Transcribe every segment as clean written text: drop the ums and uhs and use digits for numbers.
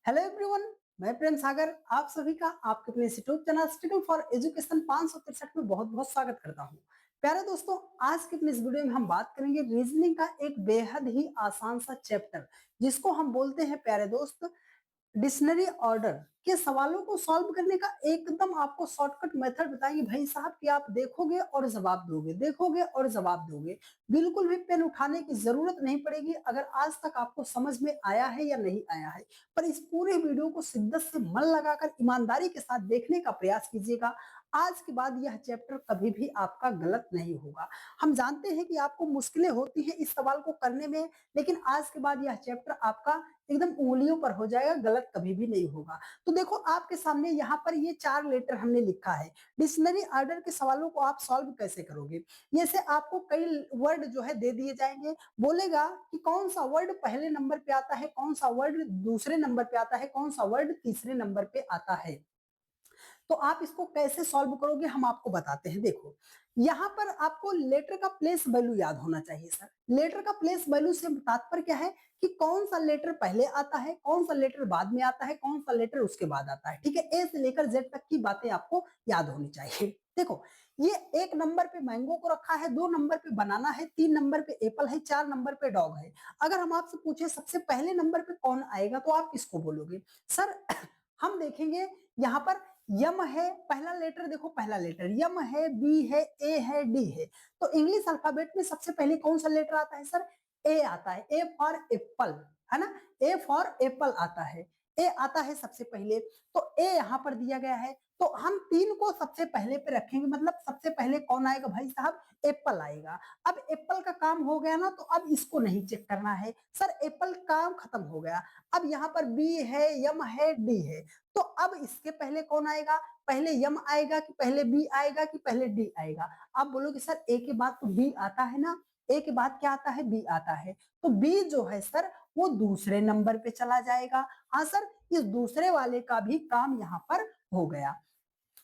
Hello everyone. मैं प्रेम सागर आप सभी का आपके अपने YouTube channel struggle for education 563 में बहुत बहुत स्वागत करता हूं। प्यारे दोस्तों, आज के अपने इस वीडियो में हम बात करेंगे रीजनिंग का एक बेहद ही आसान सा चैप्टर, जिसको हम बोलते हैं प्यारे दोस्त डिक्शनरी ऑर्डर के सवालों को सॉल्व करने का एकदम आपको शॉर्टकट मेथड बताएंगे भाई साहब कि आप देखोगे और जवाब दोगे, देखोगे और जवाब दोगे। बिल्कुल भी पेन उठाने की जरूरत नहीं पड़ेगी अगर आज तक आपको समझ में आया है या नहीं आया है। पर इस पूरे वीडियो को शिद्दत से मन लगाकर ईमानदारी के साथ देखने का प्रयास कीजिएगा। आज के बाद यह चैप्टर कभी भी आपका गलत नहीं होगा। हम जानते हैं कि आपको मुश्किलें होती हैं इस सवाल को करने में, लेकिन आज के बाद यह चैप्टर आपका एकदम उंगलियों पर हो जाएगा, गलत कभी भी नहीं होगा। तो देखो आपके सामने यहाँ पर ये 4 लेटर हमने लिखा है। डिक्शनरी ऑर्डर के सवालों को आप सॉल्व कैसे करोगे? जैसे आपको कई वर्ड जो है दे दिए जाएंगे, बोलेगा कि कौन सा वर्ड पहले नंबर पे आता है, कौन सा वर्ड दूसरे नंबर पे आता है, कौन सा वर्ड तीसरे नंबर पे आता है। तो आप इसको कैसे सॉल्व करोगे हम आपको बताते हैं। देखो यहाँ पर आपको लेटर का प्लेस वैल्यू याद होना चाहिए। सर लेटर का प्लेस वैल्यू से तात्पर्य क्या है कि कौन सा लेटर पहले आता है, कौन सा लेटर बाद में आता है, कौन सा लेटर उसके बाद आता है। ठीक है, ए से लेकर जेड तक की बातें आपको याद होनी चाहिए। देखो ये 1 नंबर पे मैंगो को रखा है, 2 नंबर पे बनाना है, 3 नंबर पे एप्पल है, 4 नंबर पे डॉग है। अगर हम आपसे पूछे सबसे पहले नंबर पे कौन आएगा तो आप किसको बोलोगे? सर हम देखेंगे यहाँ पर यम है, पहला लेटर देखो, पहला लेटर यम है, बी है, ए है, डी है। तो इंग्लिश अल्फाबेट में सबसे पहले कौन सा लेटर आता है? सर ए आता है, ए फॉर एप्पल, है ना, ए फॉर एप्पल आता है, ए आता है सबसे पहले। तो ए यहाँ पर दिया गया है, तो हम 3 को सबसे पहले पे रखेंगे, मतलब सबसे पहले कौन आएगा भाई साहब? एप्पल आएगा। अब एप्पल का काम हो गया ना, तो अब इसको नहीं चेक करना है। सर एप्पल काम खत्म हो गया। अब यहाँ पर बी है, यम है, डी है। तो अब इसके पहले कौन आएगा? पहले यम आएगा कि पहले बी आएगा कि पहले डी आएगा? आप बोलोगे सर ए के बाद तो बी आता है ना, ए के बाद क्या आता है? बी आता है। तो बी जो है सर वो दूसरे नंबर पे चला जाएगा। हाँ सर, इस दूसरे वाले का भी काम यहाँ पर हो गया,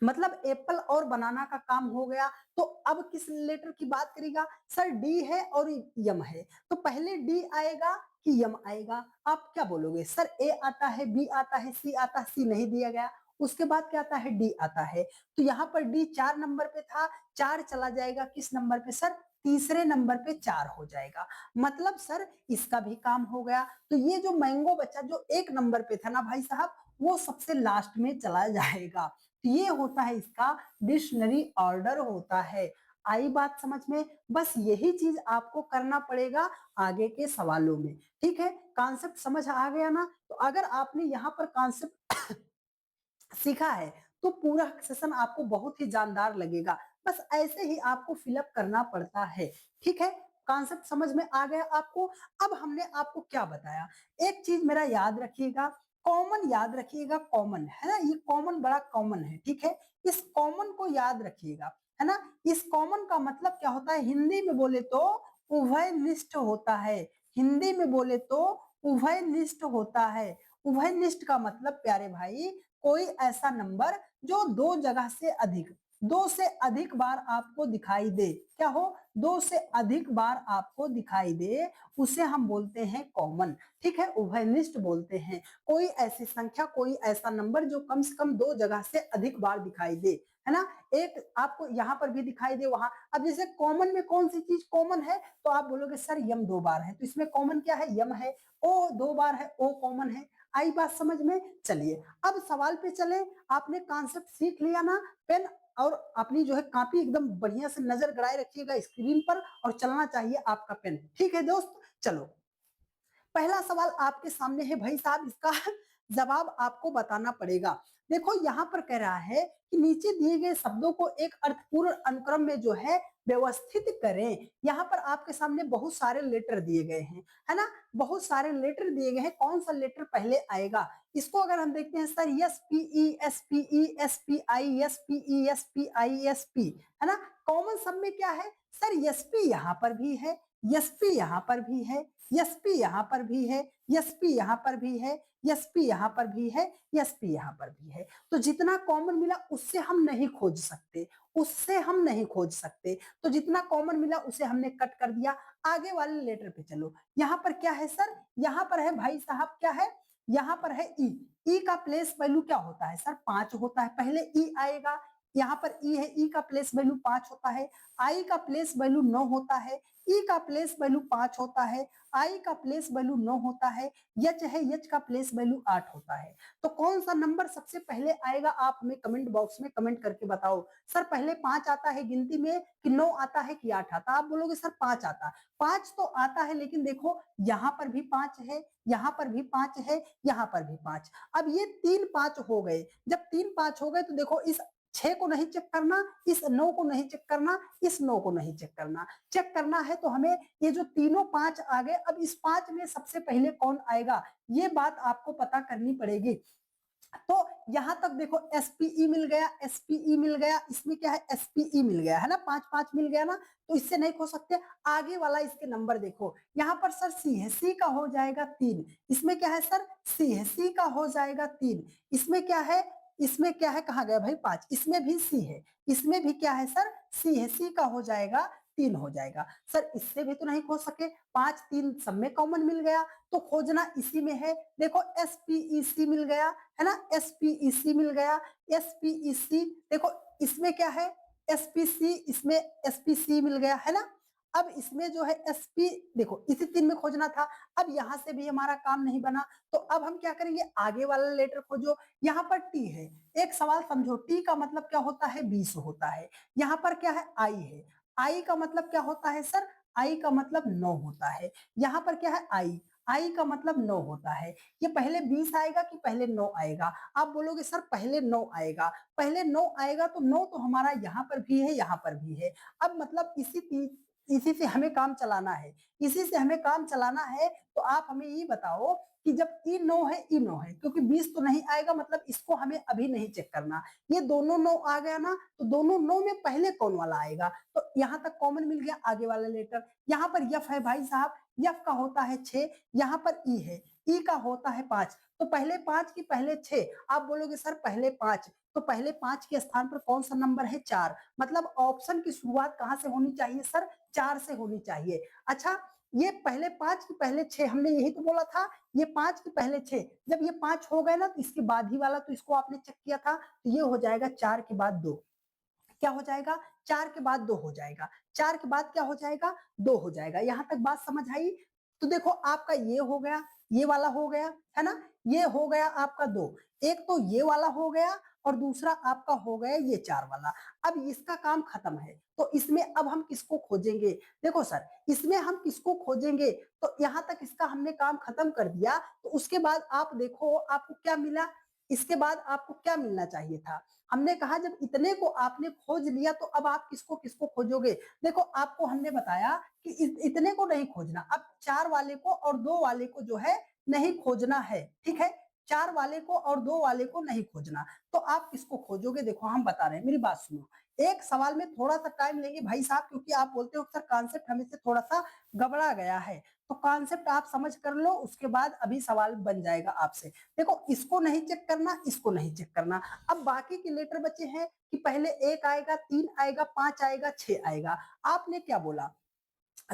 मतलब एप्पल और बनाना का काम हो गया। तो अब किस लेटर की बात करेगा? सर डी है और यम है, तो पहले डी आएगा कि यम आएगा? आप क्या बोलोगे? सर ए आता है, बी आता है, सी आता है, सी नहीं दिया गया। उसके बाद क्या आता है? डी आता है। तो यहाँ पर डी 4 नंबर पे था, 4 चला जाएगा किस नंबर पे? सर तीसरे नंबर पे 4 हो जाएगा। मतलब सर इसका भी काम हो गया। तो ये जो मैंगो बच्चा जो 1 नंबर पे था ना भाई साहब, वो सबसे लास्ट में चला जाएगा। ये होता है इसका डिक्शनरी ऑर्डर होता है। आई बात समझ में? बस यही चीज आपको करना पड़ेगा आगे के सवालों में। ठीक है, कॉन्सेप्ट समझ आ गया ना? तो अगर आपने यहाँ पर कॉन्सेप्ट सीखा है तो पूरा सेशन आपको बहुत ही जानदार लगेगा। बस ऐसे ही आपको फिलअप करना पड़ता है। ठीक है, कॉन्सेप्ट समझ में आ गया आपको? अब हमने आपको क्या बताया, एक चीज मेरा याद रखिएगा, कॉमन याद रखिएगा, कॉमन है ना, ये कॉमन बड़ा कॉमन है। ठीक है, इस कॉमन को याद रखिएगा, है ना। इस कॉमन का मतलब क्या होता है? हिंदी में बोले तो उभयनिष्ठ होता है। हिंदी में बोले तो उभयनिष्ठ होता है। उभयनिष्ठ का मतलब प्यारे भाई, कोई ऐसा नंबर जो 2 जगह से अधिक, 2 से अधिक बार आपको दिखाई दे। क्या हो? 2 से अधिक बार आपको दिखाई दे, उसे हम बोलते हैं कॉमन। ठीक है, उभयनिष्ठ बोलते हैं कोई ऐसी संख्या, कोई ऐसा नंबर जो कम से कम 2 जगह से अधिक बार दिखाई दे, है ना। एक आपको यहाँ पर भी दिखाई दे, वहां। अब जैसे कॉमन में कौन सी चीज कॉमन है? तो आप बोलोगे सर यम 2 बार है, तो इसमें कॉमन क्या है? यम है। ओ 2 बार है, ओ कॉमन है। आई बात समझ में? चलिए अब सवाल पे चले। आपने कॉन्सेप्ट सीख लिया ना? पेन और अपनी जो है कॉपी एकदम बढ़िया से नजर गड़ाए रखिएगा स्क्रीन पर, और चलना चाहिए आपका पेन। ठीक है दोस्त, चलो पहला सवाल आपके सामने है भाई साहब, इसका जवाब आपको बताना पड़ेगा। देखो यहाँ पर कह रहा है कि नीचे दिए गए शब्दों को एक अर्थपूर्ण अनुक्रम में जो है व्यवस्थित करें। यहाँ पर आपके सामने बहुत सारे लेटर दिए गए हैं, है ना, बहुत सारे लेटर दिए गए हैं। कौन सा लेटर पहले आएगा? इसको अगर हम देखते हैं sir, yes P E, S P E, S P I, S P E, S P I, S P, है ना। कॉमन सब में क्या है? सर एस पी यहाँ पर भी है, एस पी यहाँ पर भी है, एसपी यहाँ पर भी है, एसपी यहाँ पर भी है, एसपी यहाँ पर भी है, एसपी यहाँ पर भी है। तो जितना कॉमन मिला उससे हम नहीं खोज सकते, उससे हम नहीं खोज सकते। तो जितना कॉमन मिला उसे हमने कट कर दिया। आगे वाले लेटर पे चलो। यहाँ पर क्या है सर? यहाँ पर है भाई साहब, क्या है? यहाँ पर है ई, ई का प्लेस वैल्यू क्या होता है सर 5 होता है, पहले ई आएगा, यहाँ पर ई है, ई का प्लेस वैल्यू 5 होता है, आई का प्लेस वैल्यू 9 होता है, ई का प्लेस वैल्यू 5 होता है, आई का प्लेस वैल्यू 9 होता है, एच है, एच का प्लेस वैल्यू 8 होता है। तो कौन सा नंबर सबसे पहले आएगा आप हमें कमेंट बॉक्स में कमेंट करके बताओ। सर पहले 5 आता है गिनती में कि 9 आता है कि 8 आता है? आप बोलोगे सर 5 आता है। 5 तो आता है, लेकिन देखो यहाँ पर भी 5 है, यहाँ पर भी 5 है, यहाँ पर भी 5। अब ये 3 5 हो गए। जब 3 5 हो गए तो देखो इस 6 को नहीं चेक करना, इस 9 को नहीं चेक करना, इस 9 को नहीं चेक करना। चेक करना है तो हमें ये जो तीनों 5 आ गए, अब इस 5 में सबसे पहले कौन आएगा, ये बात आपको पता करनी पड़ेगी। तो यहां तक देखो एसपीई मिल गया, एसपीई मिल गया, इसमें क्या है एसपीई मिल गया है ना, 5 5 मिल गया ना, तो इससे नहीं खो सकते। आगे वाला इसके नंबर देखो, यहाँ पर सर सी है, सी का हो जाएगा 3, इसमें क्या है सर सी है, सी का हो जाएगा 3, इसमें क्या है, इसमें क्या है, कहाँ गया भाई 5, इसमें भी सी है, इसमें भी क्या है सर सी है, सी का हो जाएगा 3 हो जाएगा। सर इससे भी तो नहीं खो सके, 5 3 सब में कॉमन मिल गया, तो खोजना इसी में है। देखो एसपीईसी मिल गया है ना, एसपीईसी मिल गया, एसपीईसी देखो इसमें क्या है एसपीसी, इसमें एसपीसी मिल गया है ना। अब इसमें जो है एसपी, देखो इसी 3 में खोजना था। अब यहाँ से भी हमारा काम नहीं बना, तो अब हम क्या करेंगे, आगे वाला लेटर खोजो। यहाँ पर टी है, एक सवाल समझो, टी का मतलब क्या होता है 20 होता है। यहाँ पर क्या है आई है, आई का मतलब क्या होता है सर, आई का मतलब 9 होता है। यहाँ पर क्या है आई, आई का मतलब 9 होता है। ये पहले 20 आएगा कि पहले 9 आएगा? आप बोलोगे सर पहले 9 आएगा, पहले 9 आएगा तो 9 तो हमारा यहाँ पर भी है, यहाँ पर भी है। अब मतलब इसी से हमें काम चलाना है, इसी से हमें काम चलाना है। तो आप हमें ये बताओ कि जब ई 9 है, ई 9 है, क्योंकि 20 तो नहीं आएगा, मतलब इसको हमें अभी नहीं चेक करना। ये दोनों 9 आ गया ना, तो दोनों 9 में पहले कौन वाला आएगा? तो यहाँ तक कॉमन मिल गया, आगे वाला लेटर। यहाँ पर यफ है भाई साहब, यफ का होता है 6, यहाँ पर ई है, ई का होता है 5, तो पहले 5 की पहले 6। आप बोलोगे सर पहले 5, तो पहले 5 के स्थान पर कौन सा नंबर है 4, मतलब ऑप्शन की शुरुआत कहां से होनी चाहिए सर 4 से होनी चाहिए। अच्छा ये पहले 5 की पहले 6, हमने यही तो बोला था, ये 5 की पहले 6, जब ये 5 हो गए ना तो इसके बाद ही वाला तो इसको आपने चेक किया था, तो ये हो जाएगा 4 के बाद 2, क्या हो जाएगा 4 के बाद 2 हो जाएगा, 4 के बाद क्या हो जाएगा 2 हो जाएगा। यहां तक बात समझ आई? तो देखो आपका ये हो गया, ये वाला हो गया है ना, ये हो गया आपका 2, एक तो ये वाला हो गया और दूसरा आपका हो गया ये 4 वाला। अब इसका काम खत्म है, तो इसमें अब हम किसको खोजेंगे? देखो सर इसमें हम किसको खोजेंगे, तो यहां तक इसका हमने काम खत्म कर दिया, तो उसके बाद आप देखो आपको क्या मिला, इसके बाद आपको क्या मिलना चाहिए था? हमने कहा जब इतने को आपने खोज लिया तो अब आप किसको किसको खोजोगे? देखो आपको हमने बताया कि इतने को नहीं खोजना, अब 4 वाले को और 2 वाले को जो है नहीं खोजना है, ठीक है? 4 वाले को और 2 वाले को नहीं खोजना, तो आप किसको खोजोगे? देखो हम बता रहे हैं, मेरी बात सुनो। एक सवाल में थोड़ा-सा टाइम लेंगे भाई साहब, क्योंकि आप बोलते हो सर कॉन्सेप्ट हमें से थोड़ा-सा गड़बड़ा गया है, तो कॉन्सेप्ट आप समझ कर लो, उसके बाद अभी सवाल बन जाएगा आपसे। देखो इसको नहीं चेक करना, इसको नहीं चेक करना। अब बाकी के लेटर बचे हैं कि पहले 1 आएगा, 3 आएगा, 5 आएगा, 6 आएगा। आपने क्या बोला?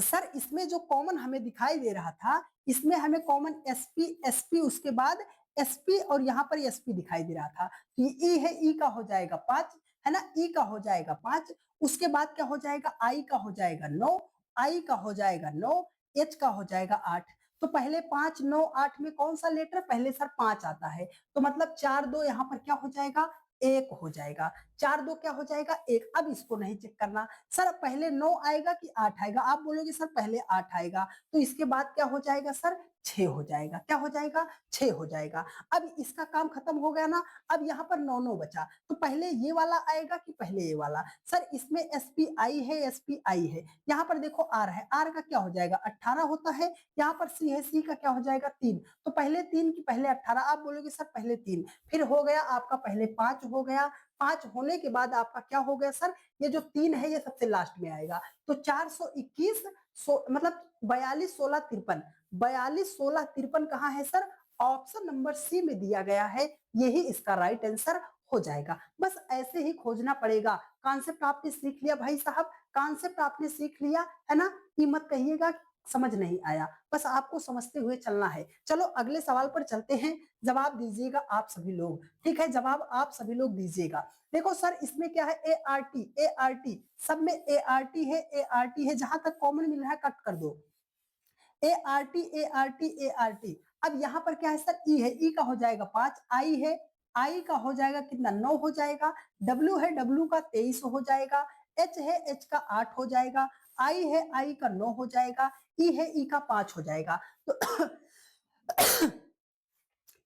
सर इसमें जो कॉमन हमें दिखाई दे रहा था, इसमें हमें कॉमन एसपी, एसपी उसके बाद एसपी और यहाँ पर एसपी दिखाई दे रहा था। तो ये ई है, ई का हो जाएगा 5, है ना, ई का हो जाएगा 5, उसके बाद क्या हो जाएगा, आई का हो जाएगा 9, आई का हो जाएगा 9, एच का हो जाएगा 8। तो पहले 5 9 8 में कौन सा लेटर पहले सर 5 आता है, तो मतलब 4 2 यहाँ पर क्या हो जाएगा 1 हो जाएगा, 4 2 क्या हो जाएगा 1। अब इसको नहीं चेक करना, सर पहले 9 आएगा कि 8 आएगा? आप बोलोगे सर पहले 8 आएगा, तो इसके बाद क्या हो जाएगा सर 6 हो जाएगा, क्या हो जाएगा 6 हो जाएगा। अब इसका काम खत्म हो गया ना, अब यहाँ पर 9 9 बचा, तो पहले ये वाला आएगा कि पहले ये वाला? सर इसमें एसपीआई है, एसपीआई है, यहाँ पर देखो आर है, आर का क्या हो जाएगा 18 होता है, यहाँ पर सी है, सी का क्या हो जाएगा 3, तो पहले 3 की पहले 18। आप बोलोगे सर पहले 3, फिर हो गया आपका पहले 5 हो गया, 5 होने के बाद आपका क्या हो गया सर, ये जो 3 है ये सबसे लास्ट में आएगा, तो 421 मतलब 42 16 53, 42 16 53 कहाँ है सर, ऑप्शन नंबर सी में दिया गया है, यही इसका राइट आंसर हो जाएगा। बस ऐसे ही खोजना पड़ेगा। कॉन्सेप्ट आपने सीख लिया भाई साहब, कॉन्सेप्ट आपने सीख लिया है ना, ये मत कहिएगा समझ नहीं आया, बस आपको समझते हुए चलना है। चलो अगले सवाल पर चलते हैं, जवाब दीजिएगा आप सभी लोग, ठीक है? जवाब आप सभी लोग दीजिएगा। देखो सर इसमें क्या है, ART, सब में ART है, जहां तक कॉमन मिल रहा है कट कर दो। ART। अब यहाँ पर क्या है सर, ई है, ई का हो जाएगा 5, आई है, आई का हो जाएगा कितना, 9 हो जाएगा, डब्ल्यू है, डब्ल्यू का 23 हो जाएगा, एच है, एच का 8 हो जाएगा, आई है, आई का 9 हो जाएगा, ई है, ई का 5 हो जाएगा। तो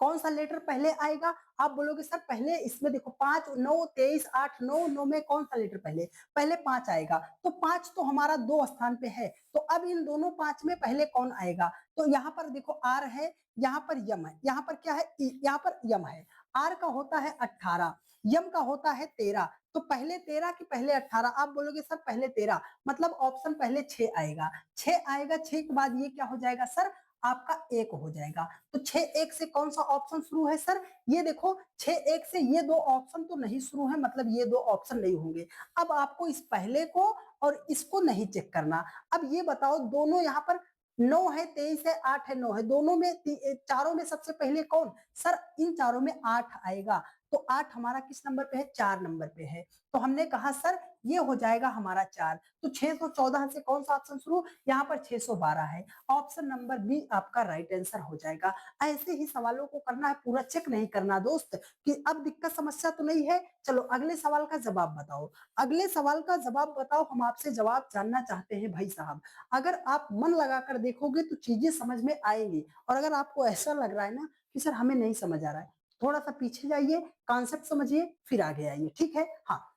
कौन सा लेटर पहले आएगा? आप बोलोगे सर पहले इसमें देखो 5, 9, 23, 8, 9, 9 में कौन सा लेटर पहले? पहले 5 आएगा, तो 5 तो हमारा 2 स्थान पे है, तो अब इन दोनों 5 में पहले कौन आएगा? तो यहाँ पर देखो आर है, यहाँ पर यम है, यहाँ पर क्या है, यहाँ पर यम है। आर का होता है 18, यम का होता है 13, तो पहले 13 की पहले 18। आप बोलोगे सर पहले 13, मतलब ऑप्शन पहले 6 आएगा, 6 आएगा, 6 के बाद ये क्या हो जाएगा सर, आपका 1 हो जाएगा। तो 6-1 से कौन सा ऑप्शन शुरू है सर? ये देखो 6-1 से ये दो ऑप्शन तो नहीं शुरू है, मतलब ये दो ऑप्शन नहीं होंगे। अब आपको इस पहले को और इसको नहीं चेक करना। अब ये बताओ दोनों यहाँ पर 9 है, 23 है, 8 है, 9 है, दोनों में चारों में सबसे पहले कौन? सर इन चारों में 8 आएगा, तो 8 हमारा किस नंबर पे है? 4 नंबर पे है। तो हमने कहा सर ये हो जाएगा हमारा 4। तो 614 से कौन सा ऑप्शन शुरू? यहाँ पर 612 है, ऑप्शन नंबर बी आपका राइट आंसर हो जाएगा। ऐसे ही सवालों को करना है, पूरा चेक नहीं करना दोस्त कि अब दिक्कत समस्या तो नहीं है। चलो अगले सवाल का जवाब बताओ, अगले सवाल का जवाब बताओ, हम आपसे जवाब जानना चाहते हैं भाई साहब। अगर आप मन लगाकर देखोगे तो चीजें समझ में आएंगी, और अगर आपको ऐसा लग रहा है ना कि सर हमें नहीं समझ आ रहा है, थोड़ा सा पीछे जाइए, कॉन्सेप्ट समझिए, फिर आगे आइए, ठीक है? हाँ,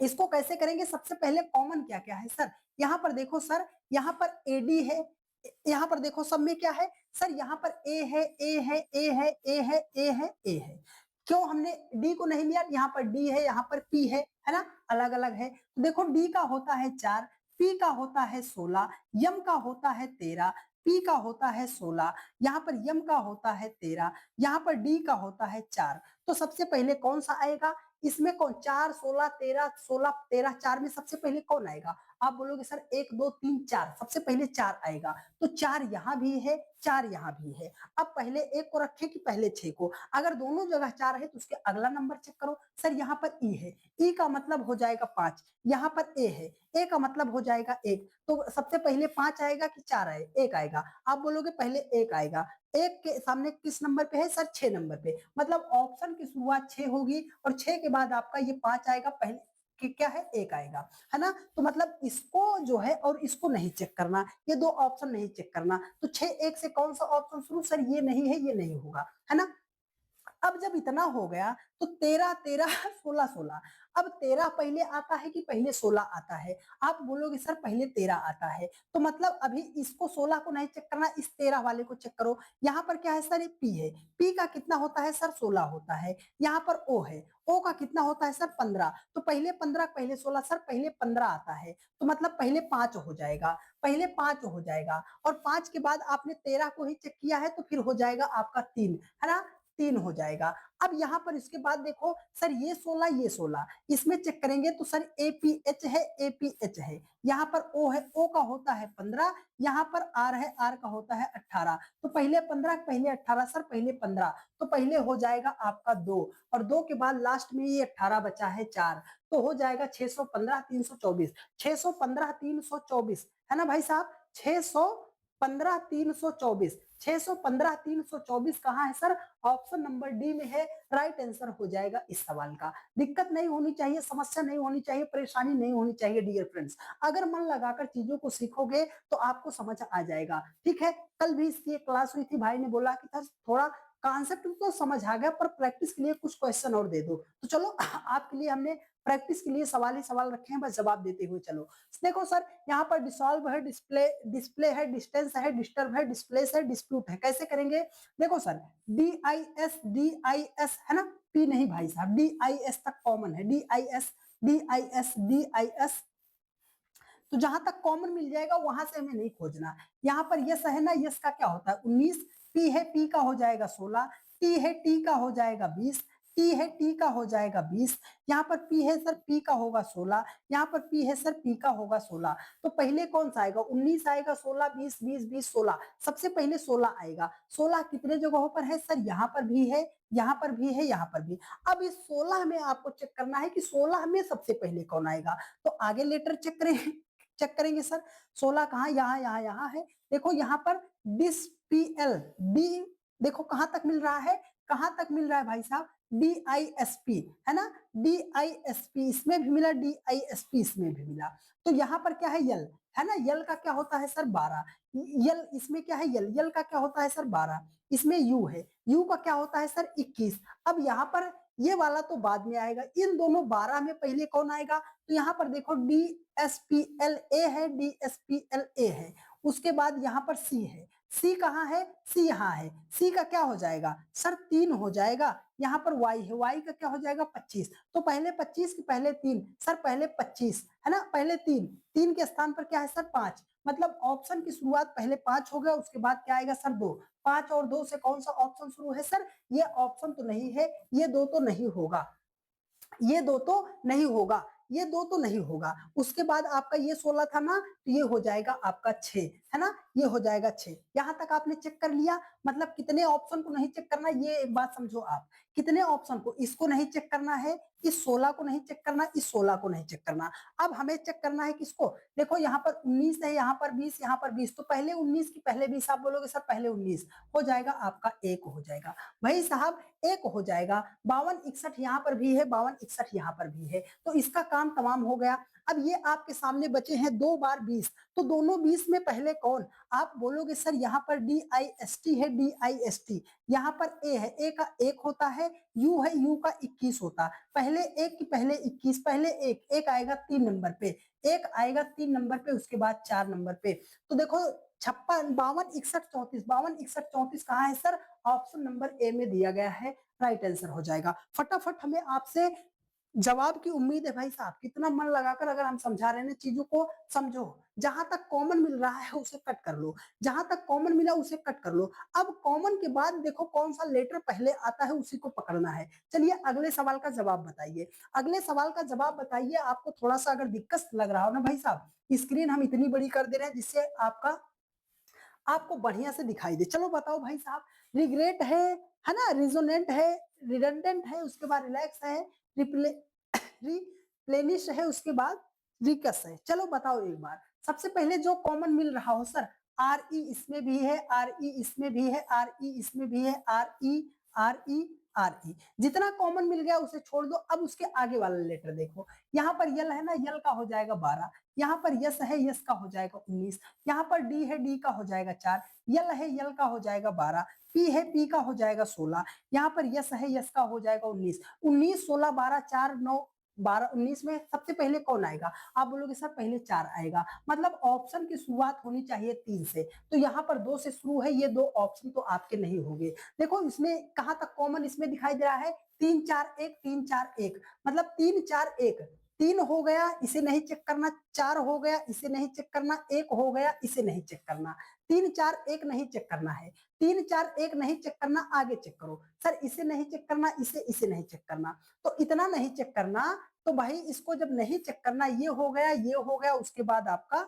इसको कैसे करेंगे? सबसे पहले कॉमन क्या क्या है सर? यहाँ पर देखो सर, यहाँ पर एडी है, यहाँ पर देखो सब में क्या है सर, यहाँ पर ए है, ए है, ए है, ए है, ए है, ए है। क्यों हमने डी को नहीं लिया? यहाँ पर डी है, यहाँ पर पी है ना, अलग अलग है। तो देखो डी का होता है 4, पी का होता है 16, यम का होता है 13, पी का होता है 16, यहाँ पर यम का होता है 13, यहाँ पर डी का होता है 4। तो सबसे पहले कौन सा आएगा इसमें? कौन? 4, 16, 13, 16, 13, 4 में सबसे पहले कौन आएगा? आप बोलोगे सर 1, 2, 3, 4, सबसे पहले 4 आएगा, तो 4 यहाँ भी है, 4 यहाँ भी है। अब पहले 1 को रखे कि पहले 6 को? अगर दोनों जगह 4 है तो उसके अगला नंबर चेक करो। सर यहाँ पर ई है, ई का मतलब हो जाएगा 5, यहाँ पर ए है, ए का मतलब हो जाएगा 1, तो सबसे पहले 5 आएगा कि 4 आए? 1 आएगा। आप बोलोगे पहले 1 आएगा, 1 के सामने किस नंबर पे है सर? 6 नंबर पे, मतलब ऑप्शन की शुरुआत 6 होगी और 6 के बाद आपका ये 5 आएगा, पहले कि क्या है? 1 आएगा, है ना? तो मतलब इसको जो है और इसको नहीं चेक करना, ये दो ऑप्शन नहीं चेक करना। तो 6-1 से कौन सा ऑप्शन शुरू? सर ये नहीं है, ये नहीं होगा, है ना? अब जब इतना हो गया तो 13, 13, 16, 16। अब 13 पहले आता है कि पहले 16 आता है? आप बोलोगे सर पहले 13 आता है, तो मतलब अभी इसको 16 को नहीं चेक करना, इस 13 वाले को चेक करो। यहाँ पर क्या है सर? ये पी है, पी का कितना होता है सर? 16 होता है। यहाँ पर ओ है, ओ का कितना होता है सर? 15। तो पहले 15 पहले 16, सर पहले 15 आता है, तो मतलब पहले 5 हो जाएगा, पहले 5 हो जाएगा, और 5 के बाद आपने 13 को ही चेक किया है तो फिर हो जाएगा आपका 3, है ना? 3 हो जाएगा। अब यहाँ पर इसके बाद देखो सर ये 16, ये 16, इसमें चेक करेंगे तो सर एपीएच है, एपीएच है, यहाँ पर ओ है, ओ का होता है 15, यहाँ पर आर है, आर का होता है 18। तो पहले 15 पहले 18, सर पहले 15, तो पहले हो जाएगा आपका 2, और 2 के बाद लास्ट में ये 18 बचा है 4, तो हो जाएगा 615, 324, 615, 324, है ना भाई साहब? 615, 324, 615, 324 कहाँ है सर? ऑप्शन नंबर डी में है, राइट आंसर हो जाएगा इस सवाल का। दिक्कत नहीं होनी चाहिए, समस्या नहीं होनी चाहिए, परेशानी नहीं होनी चाहिए डियर फ्रेंड्स। अगर मन लगाकर चीजों को सीखोगे तो आपको समझ आ जाएगा, ठीक है? कल भी इसकी एक क्लास हुई थी, भाई ने बोला कि सर थोड़ा कॉन्सेप्ट तो समझ आ गया पर प्रैक्टिस के लिए कुछ क्वेश्चन और दे दो। तो चलो आपके लिए हमने प्रैक्टिस के लिए सवाल ही सवाल रखे हैं, बस जवाब देते हुए चलो। देखो सर यहाँ पर डिसॉल्व है, डिस्प्ले है, डिस्टेंस है, डिस्टर्ब है, डिस्प्लेस है, डिस्प्यूट है। कैसे करेंगे? देखो सर DIS है ना, पी नहीं भाई साहब, DIS तक कॉमन है, DIS। तो जहां तक कॉमन मिल जाएगा वहां से हमें नहीं खोजना। यहाँ पर यस है ना, यस का क्या होता है? 19, पी है, पी का हो जाएगा 16, टी है, टी का हो जाएगा 20, टी है, टी का हो जाएगा 20, यहाँ पर पी है सर, पी का होगा 16, यहाँ पर पी है सर, पी का होगा 16। तो पहले कौन सा आएगा, 19 आएगा, 16, 20, 20, 20, 16। सबसे पहले 16 आएगा। 16 कितने जगहों पर है सर, यहाँ पर भी है, यहाँ पर भी है, यहाँ पर भी। अब इस 16 में आपको चेक करना है कि 16 में सबसे पहले कौन आएगा। तो आगे लेटर चेक करेंगे सर। 16 कहाँ, यहाँ यहाँ यहाँ है। देखो यहाँ पर डिस पी एल डी, देखो कहाँ तक मिल रहा है, कहाँ तक मिल रहा है भाई साहब, DISP है ना, DISP इसमें भी मिला, DISP इसमें भी मिला। तो यहाँ पर क्या है, यल है ना, यल का क्या होता है सर 12, यल इसमें क्या है, यल यल का क्या होता है सर 12, इसमें यू है, यू का क्या होता है सर 21। अब यहाँ पर ये वाला तो बाद में आएगा, इन दोनों 12 में पहले कौन आएगा, तो यहाँ पर देखो DSPLA है, DSPLA है, उसके बाद यहाँ पर C है, सी कहाँ है, सी यहाँ है, सी का क्या हो जाएगा सर 3 हो जाएगा। यहाँ पर वाई है, वाई का क्या हो जाएगा 25। तो पहले 25 के पहले 3 सर, पहले 25 है ना, पहले 3, 3 के स्थान पर क्या है सर 5, मतलब ऑप्शन की शुरुआत पहले 5 हो गया, उसके बाद क्या आएगा सर 2। 5 और 2 से कौन सा ऑप्शन शुरू है सर, ये ऑप्शन तो नहीं है, ये दो तो नहीं होगा, ये दो तो नहीं होगा, ये दो तो नहीं होगा। उसके बाद आपका ये 16 था ना, तो ये हो जाएगा आपका 6 है ना, ये हो जाएगा 6। यहां तक आपने चेक कर लिया, मतलब कितने ऑप्शन को नहीं चेक करना, ये एक बात समझो आप, कितने ऑप्शन को, इसको नहीं चेक करना है, इस 16 को नहीं चेक करना, इस 16 को नहीं चेक करना। अब हमें चेक करना है किसको, देखो यहाँ पर 19 है, यहाँ पर 20, यहाँ पर 20, तो पहले 19 की पहले 20, आप बोलोगे सर पहले 19 हो जाएगा, आपका 1 हो जाएगा भाई साहब, 1 हो जाएगा। 52 61 यहाँ पर भी है, 52 61 यहाँ पर भी है, तो इसका काम तमाम हो गया। अब ये आपके सामने बचे हैं 2 बार 20, तो दोनों 20 में पहले कौन, आप बोलोगे सर यहाँ पर DIST है, DIST, यहाँ पर A है, A का 1 होता है, U है, U का 21 होता, पहले 1 की पहले 21, पहले 1 आएगा 3 नंबर पे, 1 आएगा 3 नंबर पे, उसके बाद 4 नंबर पे। तो देखो 56 52 61 34, 52 61 34 कहाँ है सर, ऑप्शन नंबर ए में दिया गया है, राइट आंसर हो जाएगा। फटाफट हमें आपसे जवाब की उम्मीद है भाई साहब, कितना मन लगाकर अगर हम समझा रहे हैं चीजों को, समझो, जहां तक कॉमन मिल रहा है उसे कट कर लो, जहां तक कॉमन मिला उसे कट कर लो। अब कॉमन के बाद देखो कौन सा लेटर पहले आता है उसी को पकड़ना है। चलिए अगले सवाल का जवाब बताइए, अगले सवाल का जवाब बताइए। आपको थोड़ा सा अगर दिक्कत लग रहा हो ना भाई साहब, स्क्रीन हम इतनी बड़ी कर दे रहे हैं जिससे आपको बढ़िया से दिखाई दे। चलो बताओ भाई साहब, रिग्रेट है ना, रिजोनेंट है, रिडंडेंट है, उसके बाद रिलैक्स है, रिप्ले रिप्लेनिश है, उसके बाद रिकस है। चलो बताओ एक बार, सबसे पहले जो कॉमन मिल रहा हो सर, आर ई इसमें भी है, आर ई इसमें भी है, आर ई इसमें भी है, R E R E R E, जितना कॉमन मिल गया उसे छोड़ दो। अब उसके आगे वाला लेटर देखो, यहाँ पर यल है ना, यल का हो जाएगा 12, यहाँ पर यस है, यस का हो जाएगा 19, यहाँ पर डी है, डी का हो जाएगा 4, यल है, यल का हो जाएगा 12, पी है, पी का हो जाएगा 16, यहाँ पर यस है, यस का हो जाएगा 19, 19 16 12 4 9 12 19 में सबसे पहले कौन आएगा, आप बोलोगे सर पहले 4 आएगा, मतलब ऑप्शन की शुरुआत होनी चाहिए 3 से, तो यहाँ पर 2 से शुरू है, ये 2 ऑप्शन तो आपके नहीं होंगे। देखो इसमें कहाँ तक कॉमन इसमें दिखाई दे रहा है, 3 4 1 3 4 1, मतलब 3 4 1, 3 हो गया, इसे नहीं चेक करना, 4 हो गया, इसे नहीं चेक करना, 1 हो गया, इसे नहीं चेक करना, 3 4 1 नहीं चेक करना है, 3 4 1 नहीं चेक करना, आगे चेक करो सर, इसे नहीं चेक करना, इसे नहीं चेक करना, तो इतना नहीं चेक करना। तो भाई इसको जब नहीं चेक करना, ये हो गया, ये हो गया, उसके बाद आपका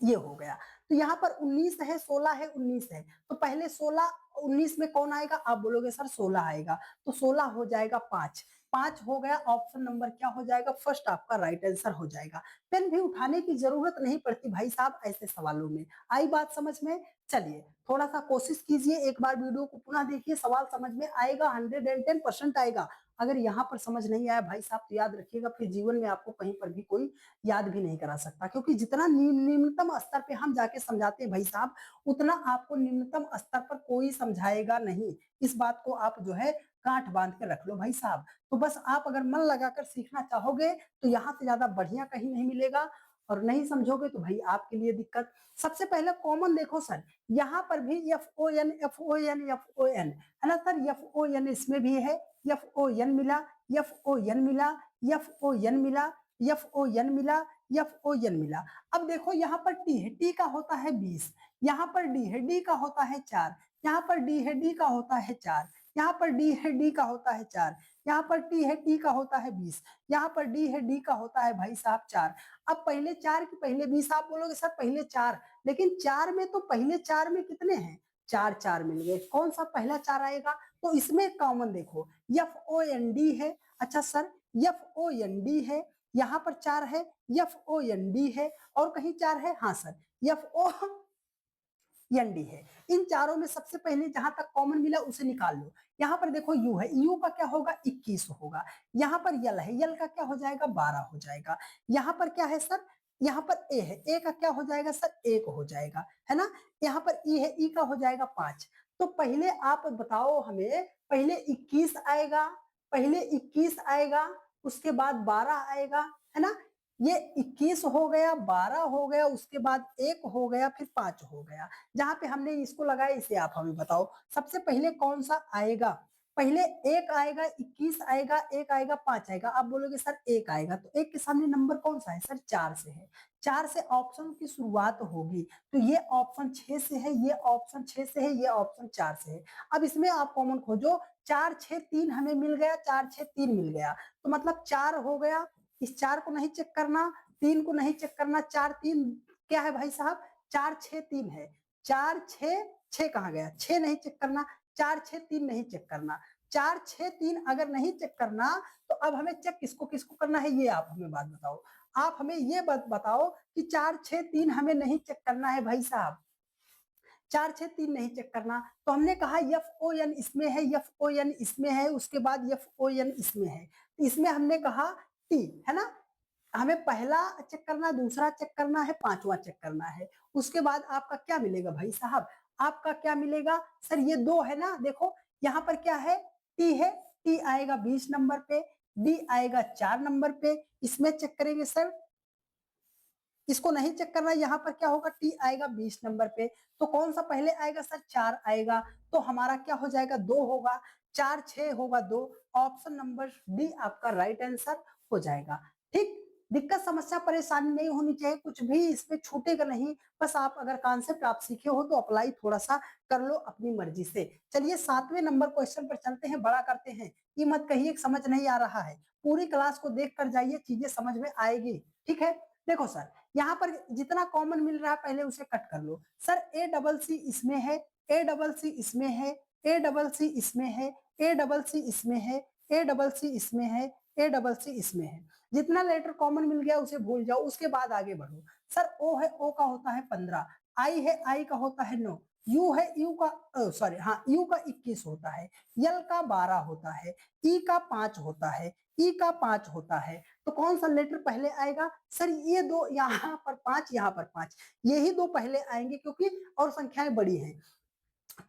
ये हो गया। तो यहाँ पर 19 है, 16 है, 19 है, तो पहले 16 19 में कौन आएगा, आप बोलोगे सर 16 आएगा, तो 16 हो जाएगा 5, 5 हो गया, ऑप्शन नंबर क्या हो जाएगा, फर्स्ट आपका राइट आंसर हो जाएगा। पेन भी उठाने की जरूरत नहीं पड़ती भाई साहब ऐसे सवालों में, आई बात समझ में। चलिए थोड़ा सा कोशिश कीजिए, एक बार वीडियो को पुनः देखिए, सवाल समझ में आएगा, 110% आएगा। अगर यहाँ पर समझ नहीं आया भाई साहब, तो याद रखिएगा फिर जीवन में आपको कहीं पर भी कोई याद भी नहीं करा सकता, क्योंकि जितना निम्नतम स्तर पे हम जाके समझाते हैं भाई साहब, उतना आपको निम्नतम स्तर पर कोई समझाएगा नहीं। इस बात को आप जो है गांठ बांध के रख लो भाई साहब। तो बस आप अगर मन लगाकर सीखना चाहोगे तो यहाँ से ज्यादा बढ़िया कहीं नहीं मिलेगा, और नहीं समझोगे तो भाई आपके लिए दिक्कत। सबसे पहले कॉमन देखो सर, यहाँ पर भी F O N F O N F O N है ना सर, एफ ओ एन इसमें भी है, एफ ओ एन मिला, एफ ओ एन मिला, एफ ओ एन मिला, एफ ओ एन मिला, एफ ओ एन मिला। अब देखो यहाँ पर टी है, टी का होता है 20, यहाँ पर डी है, डी का होता है 4, यहाँ पर डी है, डी का होता है 4, यहाँ पर डी है, डी का होता है 4, यहाँ पर टी है, टी का होता है 20, यहाँ पर डी है, डी का होता है भाई साहब 4। अब पहले 4 की पहले 20, आप बोलोगे सर पहले 4, लेकिन 4 में तो पहले 4 में कितने हैं, 4 4 मिल गए, कौन सा पहला 4 आएगा, तो इसमें कॉमन देखो एफ ओ एन डी है। अच्छा sir F O N D है, यहाँ पर 4 है, एफ ओ एन डी है, और कहीं 4 है, हाँ sir F O N D है। इन चारों में सबसे पहले जहां तक कॉमन मिला उसे निकाल लो। यहाँ पर देखो यू है, यू का क्या होगा 21 होगा, यहाँ पर यल है, यल का क्या हो जाएगा 12 हो जाएगा, यहाँ पर क्या है सर, यहाँ पर ए है, ए का क्या हो जाएगा सर 1 हो जाएगा, है ना, यहाँ पर ई है, ई का हो जाएगा 5। तो पहले आप बताओ हमें, पहले 21 आएगा, पहले 21 आएगा, उसके बाद 12 आएगा, है ना, ये 21 हो गया, 12 हो गया, उसके बाद 1 हो गया, फिर 5 हो गया। जहां पे हमने इसको लगाया इसे आप हमें बताओ सबसे पहले कौन सा आएगा, पहले 1 आएगा, 21 आएगा, 1 आएगा, 5 आएगा, आप बोलोगे सर 1 आएगा, तो 1 के सामने नंबर कौन सा है सर 4 से है, 4 से ऑप्शन की शुरुआत होगी, तो ये ऑप्शन 6 से है, ये ऑप्शन 6 से है, ये ऑप्शन 4 से है। अब इसमें आप कॉमन खोजो, 4 6 3 हमें मिल गया, 4 6 3 मिल गया, तो मतलब 4 हो गया, इस 4 को नहीं चेक करना, 3 को नहीं चेक करना, 4 3 क्या है भाई साहब 4 6 3 है, 4 6 6 कहाँ गया, 6 नहीं चेक करना, 4 6 3 नहीं चेक करना, 4 6 3 अगर नहीं चेक करना तो अब हमें चेक किसको किसको करना है, ये आप हमें बात बताओ, आप हमें ये बात बताओ कि 4 6 3 हमें नहीं चेक करना है भाई साहब, 4 6 3 नहीं चेक करना, तो हमने कहा एफ ओ एन इसमें है, एफ ओ एन इसमें है, उसके बाद एफ ओ एन इसमें है, इसमें हमने कहा टी, है ना, हमें पहला चेक करना, दूसरा चेक करना है, पांचवा चेक करना है, उसके बाद आपका क्या मिलेगा भाई साहब, आपका क्या मिलेगा सर, ये 2 है ना, देखो यहाँ पर क्या है टी है, टी आएगा 20 नंबर पे, डी आएगा 4 नंबर पे, इसमें चेक करेंगे सर, इसको नहीं चेक करना, यहाँ पर क्या होगा टी आएगा 20 नंबर पे, तो कौन सा पहले आएगा सर 4 आएगा, तो हमारा क्या हो जाएगा 2 होगा, 4 6 होगा 2, ऑप्शन नंबर डी आपका राइट आंसर हो जाएगा। ठीक, दिक्कत समस्या परेशानी नहीं होनी चाहिए, कुछ भी इसमें छूटेगा नहीं, बस आप अगर कॉन्सेप्ट आप सीखे हो तो अप्लाई थोड़ा सा कर लो अपनी मर्जी से। चलिए 7वें नंबर क्वेश्चन पर चलते हैं, बड़ा करते हैं, ये मत कहिए समझ नहीं आ रहा है, पूरी क्लास को देख कर जाइए, चीजें समझ में आएगी, ठीक है। देखो सर यहाँ पर जितना कॉमन मिल रहा है पहले उसे कट कर लो, सर ए डबल सी इसमें है, ए डबल सी इसमें है, ए डबल सी इसमें है, ए डबल सी इसमें है, ए डबल सी इसमें है, ए डबल सी इसमें है, जितना लेटर कॉमन मिल गया उसे भूल जाओ, उसके बाद आगे बढ़ो। सर ओ है, ओ का होता है 15, आई है, आई का होता है 9, यू है, यू का सॉरी हाँ यू का 21 होता है, यल का 12 होता है, ई का 5 होता है, ई का 5 होता है, तो कौन सा लेटर पहले आएगा सर, ये दो, यहाँ पर 5 यहाँ पर 5, यही दो पहले आएंगे क्योंकि और संख्याएं बड़ी हैं,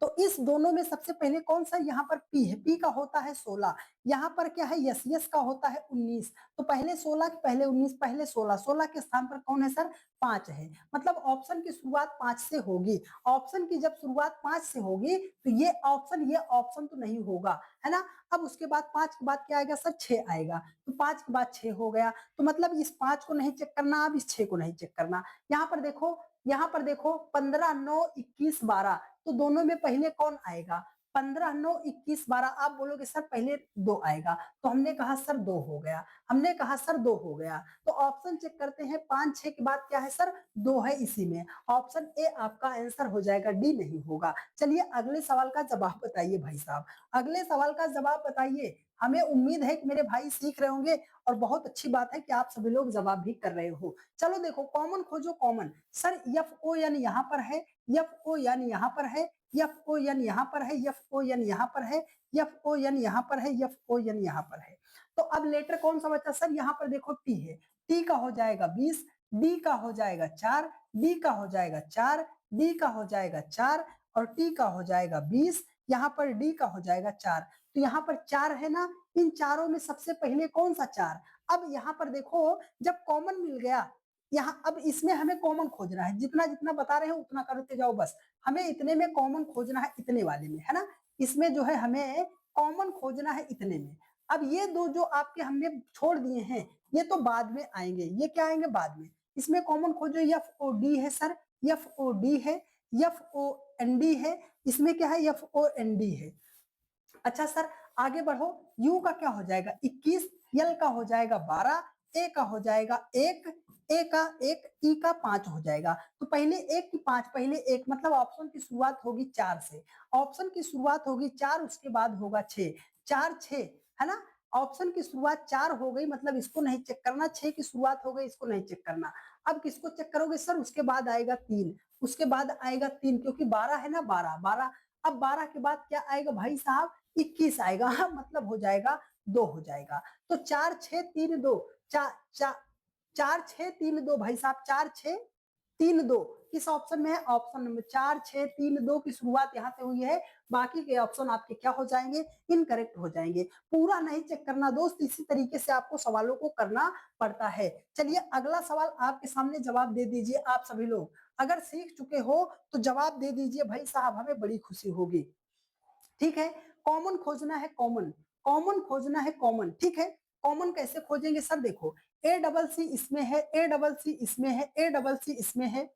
तो इस दोनों में सबसे पहले कौन सा, यहाँ पर पी है, पी का होता है 16, यहाँ पर क्या है यस, यस का होता है 19, तो पहले 16 पहले 19 पहले 16, 16 के स्थान पर कौन है सर 5 है, मतलब ऑप्शन की शुरुआत 5 से होगी, ऑप्शन की जब शुरुआत 5 से होगी तो ये ऑप्शन तो नहीं होगा, है ना। अब उसके बाद 5 के बाद क्या आएगा सर 6 आएगा, तो 5 के बाद 6 हो गया, तो मतलब इस 5 को नहीं चेक करना, अब इस 6 को नहीं चेक करना, यहाँ पर देखो, यहाँ पर देखो 15 9 21 12, तो दोनों में पहले कौन आएगा, 15 9 21 12, आप बोलोगे सर पहले 2 आएगा, तो हमने कहा सर 2 हो गया, हमने कहा सर 2 हो गया, तो ऑप्शन चेक करते हैं, 5 6 के बाद क्या है सर 2 है, इसी में ऑप्शन ए आपका आंसर हो जाएगा, डी नहीं होगा। चलिए अगले सवाल का जवाब बताइए भाई साहब, अगले सवाल का जवाब बताइए, हमें उम्मीद है कि मेरे भाई सीख रहे होंगे, और बहुत अच्छी बात है कि आप सभी लोग जवाब भी कर रहे हो। चलो देखो कॉमन खोजो, common sir F O N यहाँ पर है, एफ ओ एन यहाँ पर है, एफ ओ एन यहाँ पर है, एफ ओ एन यहाँ पर है, एफ ओ एन यहाँ पर है, एफ ओ एन यहाँ पर है, तो अब लेटर कौन सा बचा सर, यहाँ पर देखो टी है, टी का हो जाएगा 20, डी का हो जाएगा 4, डी का हो जाएगा 4, डी का हो जाएगा 4, और टी का हो जाएगा 20, यहाँ पर डी का हो जाएगा 4, तो यहाँ पर 4 है ना, इन चारों में सबसे पहले कौन सा 4, अब यहाँ पर देखो जब कॉमन मिल गया, यहाँ अब इसमें हमें कॉमन खोजना है, जितना जितना बता रहे हैं उतना करते जाओ, बस हमें इतने में कॉमन खोजना है, इतने वाले में, है ना, इसमें जो है हमें कॉमन खोजना है इतने में। अब ये दो जो आपके हमने छोड़ दिए हैं ये तो बाद में आएंगे, ये क्या आएंगे बाद में, इसमें कॉमन खोजो, एफ ओ डी है सर, एफ ओ डी है, एफ ओ एन डी है, इसमें क्या है एफ ओ एन डी है। अच्छा सर, आगे बढ़ो। यू का क्या हो जाएगा 21, यल का हो जाएगा 12, ए का हो जाएगा 1, ए का 1, ई का 5 हो जाएगा। तो पहले 1 की 5, पहले 1 मतलब ऑप्शन की शुरुआत होगी 4 से। ऑप्शन की शुरुआत होगी 4, उसके बाद होगा 6, 4 6, है ना? ऑप्शन की शुरुआत 4 हो गई, मतलब इसको नहीं चेक करना। 6 की शुरुआत हो गई, इसको नहीं चेक करना। अब किसको चेक करोगे सर? उसके बाद आएगा 3, उसके बाद आएगा 3, क्योंकि 12 है ना, 12 12। अब 12 के बाद क्या आएगा भाई साहब? 21 आएगा। हाँ, मतलब हो जाएगा 2 हो जाएगा। तो 4 6 3 2, 4 4 4 6 3 2 भाई साहब, 4 6 3 2 किस ऑप्शन में है? ऑप्शन नंबर 4 6 3 2 की शुरुआत यहाँ से हुई है। बाकी के ऑप्शन आपके क्या हो जाएंगे? इनकरेक्ट हो जाएंगे। पूरा नहीं चेक करना दोस्त, इसी तरीके से आपको सवालों को करना पड़ता है। चलिए अगला सवाल आपके सामने, जवाब दे दीजिए आप सभी लोग। अगर सीख चुके हो तो जवाब दे दीजिए भाई साहब, हमें बड़ी खुशी होगी। ठीक है, कॉमन खोजना है, कॉमन कॉमन खोजना है, कॉमन। ठीक है, कॉमन कैसे खोजेंगे सर? देखो, ए डबल सी इसमें है, ए डबल सी इसमें है, ए डबल सी इसमें है,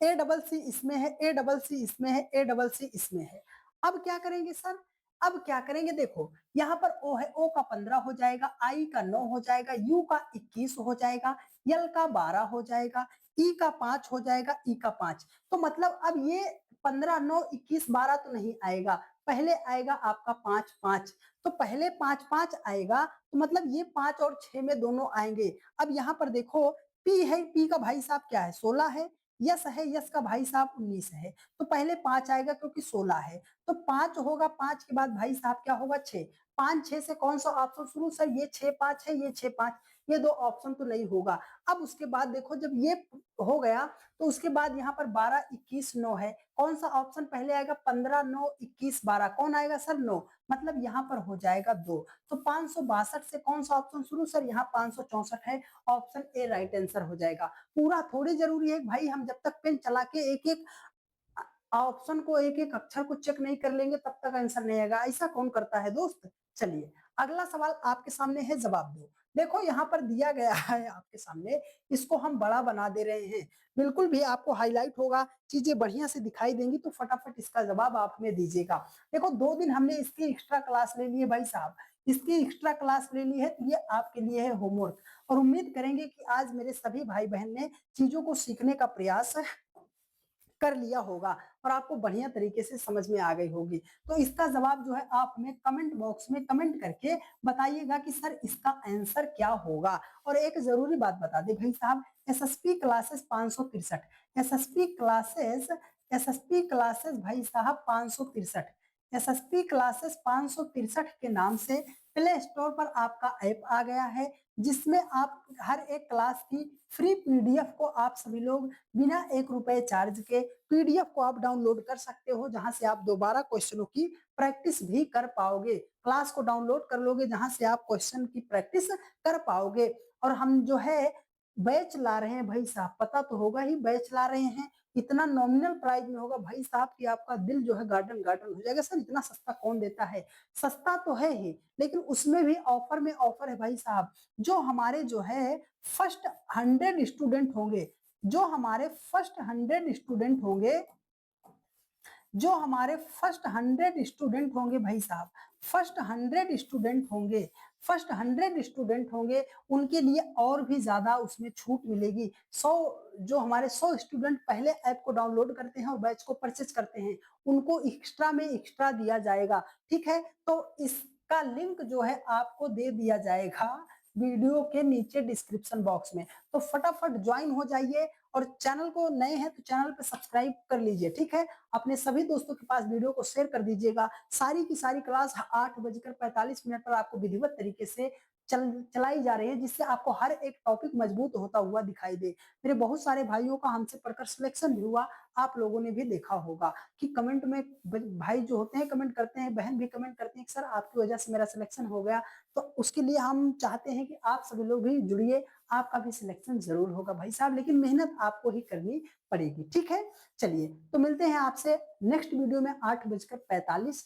ए डबल सी इसमें है, ए डबल सी इसमें है, ए डबल सी इसमें है। अब क्या करेंगे सर? अब क्या करेंगे? देखो, यहाँ पर ओ है, ओ का 15 हो जाएगा, आई का 9 हो जाएगा, यू का 21 हो जाएगा, यल का 12 हो जाएगा, ई का 5 हो जाएगा, ई का 5। तो मतलब अब ये 15 9 21 12 तो नहीं आएगा, पहले आएगा आपका 5 5। तो पहले 5 5 आएगा, तो मतलब ये 5 और 6 में दोनों आएंगे। अब यहाँ पर देखो, पी है, पी का भाई साहब क्या है? 16 है। यस है, यस का भाई साहब 19 है। तो पहले 5 आएगा क्योंकि 16 है। तो 5 होगा, 5 के बाद भाई साहब क्या होगा? 6। 5 6 से कौन सा ऑप्शन शुरू सर? ये 6 5 है, ये 6 5, ये दो ऑप्शन तो नहीं होगा। अब उसके बाद देखो, जब ये हो गया तो उसके बाद यहाँ पर 12 21 9 है। कौन सा ऑप्शन पहले आएगा? 15 9 21 12, कौन आएगा सर? 9। मतलब यहाँ पर हो जाएगा 2। तो 562 से कौन सा ऑप्शन शुरू सर? यहाँ 564 है। ऑप्शन ए राइट आंसर हो जाएगा। पूरा थोड़ी जरूरी है भाई, हम जब तक पेन चला के एक एक ऑप्शन को, एक एक अक्षर को चेक नहीं कर लेंगे तब तक आंसर नहीं आएगा। ऐसा कौन करता है दोस्त? चलिए अगला सवाल आपके सामने है, जवाब दो। देखो यहाँ पर दिया गया है आपके सामने, इसको हम बड़ा बना दे रहे हैं। बिल्कुल भी आपको हाईलाइट होगा, चीजें बढ़िया से दिखाई देंगी, तो फटाफट इसका जवाब आप हमें दीजिएगा। देखो 2 दिन हमने इसकी एक्स्ट्रा क्लास ले ली है भाई साहब, इसकी एक्स्ट्रा क्लास ले ली है, तो ये आपके लिए है होमवर्क। और उम्मीद करेंगे कि आज मेरे सभी भाई बहन ने चीजों को सीखने का प्रयास कर लिया होगा और आपको बढ़िया तरीके से समझ में आ गई होगी। तो इसका जवाब जो है आप हमें कमेंट बॉक्स में कमेंट करके बताइएगा कि सर इसका आंसर क्या होगा। और एक जरूरी बात बता दे भाई साहब, SSP classes 563, SSP classes, SSP classes भाई साहब 563, एसएसपी क्लासेस 563 के नाम से प्ले स्टोर पर आपका ऐप आ गया है, जिसमें आप हर एक क्लास की फ्री पीडीएफ को आप सभी लोग बिना 1 रुपए चार्ज के पीडीएफ को आप डाउनलोड कर सकते हो, जहां से आप दोबारा क्वेश्चनों की प्रैक्टिस भी कर पाओगे। क्लास को डाउनलोड कर लोगे, जहां से आप क्वेश्चन की प्रैक्टिस कर पाओगे। और हम जो है बैच ला रहे हैं भाई साहब, पता तो होगा ही, बैच ला रहे हैं। इतना नॉमिनल प्राइस में होगा भाई साहब कि आपका दिल जो है गार्डन गार्डन हो जाएगा। सर इतना सस्ता कौन देता है? सस्ता तो है ही, लेकिन उसमें भी ऑफर में ऑफर है भाई साहब। जो हमारे जो है फर्स्ट 100 स्टूडेंट होंगे, जो हमारे फर्स्ट 100 स्टूडेंट होंगे, जो हमारे फर्स्ट 100 स्टूडेंट होंगे भाई साहब, फर्स्ट 100 स्टूडेंट होंगे, फर्स्ट 100 स्टूडेंट होंगे, उनके लिए और भी ज्यादा उसमें छूट मिलेगी। 100, जो हमारे 100 स्टूडेंट पहले ऐप को डाउनलोड करते हैं और बैच को परचेज करते हैं, उनको एक्स्ट्रा में एक्स्ट्रा दिया जाएगा। ठीक है, तो इसका लिंक जो है आपको दे दिया जाएगा वीडियो के नीचे डिस्क्रिप्शन बॉक्स में। तो फटाफट ज्वाइन हो जाइए, और चैनल को नए हैं तो चैनल पे सब्सक्राइब कर लीजिए। ठीक है, अपने सभी दोस्तों के पास वीडियो को शेयर कर दीजिएगा। सारी की सारी क्लास 8:45 पर आपको विधिवत तरीके से चलाई जा रही है, जिससे आपको हर एक टॉपिक मजबूत होता हुआ दिखाई दे। मेरे बहुत सारे भाइयों का हमसे पढ़कर सिलेक्शन भी हुआ, आप लोगों ने भी देखा होगा कि कमेंट में भाई जो होते हैं कमेंट करते हैं, बहन भी कमेंट करते हैं कि सर आपकी वजह से मेरा सिलेक्शन हो गया। तो उसके लिए हम चाहते हैं कि आप सभी लोग भी जुड़िए, आपका भी सिलेक्शन जरूर होगा भाई साहब, लेकिन मेहनत आपको ही करनी पड़ेगी। ठीक है, चलिए तो मिलते हैं आपसे नेक्स्ट वीडियो में 8:45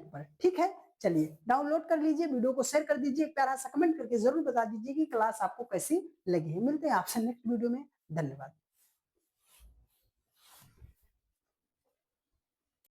पर। ठीक है, चलिए डाउनलोड कर लीजिए, वीडियो को शेयर कर दीजिए, एक प्यारा सा कमेंट करके जरूर बता दीजिए कि क्लास आपको कैसी लगी है। मिलते हैं आपसे नेक्स्ट वीडियो में, धन्यवाद।